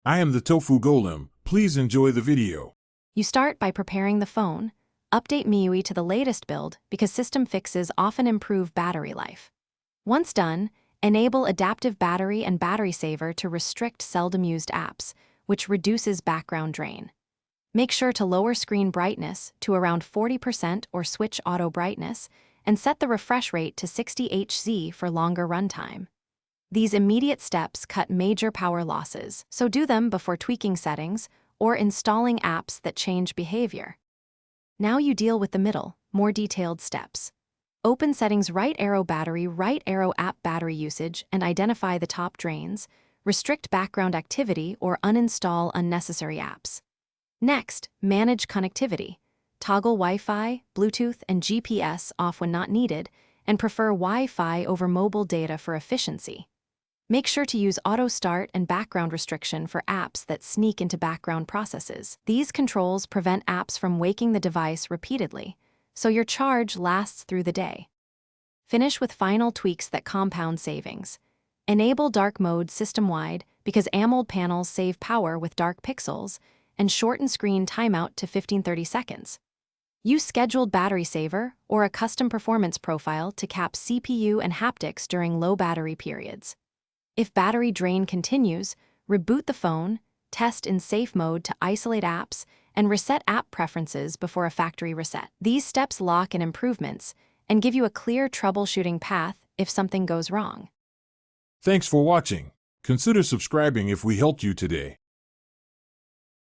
I am the Tofu Golem. Please enjoy the video. You start by preparing the phone. Update MIUI to the latest build because system fixes often improve battery life. Once done, enable Adaptive Battery and Battery Saver to restrict seldom-used apps, which reduces background drain. Make sure to lower screen brightness to around 40% or switch auto brightness, and set the refresh rate to 60 Hz for longer runtime. These immediate steps cut major power losses, so do them before tweaking settings or installing apps that change behavior. Now you deal with the middle, more detailed steps. Open Settings, right arrow Battery, right arrow App Battery Usage, and identify the top drains. Restrict background activity or uninstall unnecessary apps. Next, manage connectivity. Toggle Wi-Fi, Bluetooth, and GPS off when not needed, and prefer Wi-Fi over mobile data for efficiency. Make sure to use auto start and background restriction for apps that sneak into background processes. These controls prevent apps from waking the device repeatedly, so your charge lasts through the day. Finish with final tweaks that compound savings. Enable dark mode system-wide because AMOLED panels save power with dark pixels, and shorten screen timeout to 15-30 seconds. Use scheduled battery saver or a custom performance profile to cap CPU and haptics during low battery periods. If battery drain continues, reboot the phone, test in safe mode to isolate apps, and reset app preferences before a factory reset. These steps lock in improvements and give you a clear troubleshooting path if something goes wrong. Thanks for watching. Consider subscribing if we helped you today.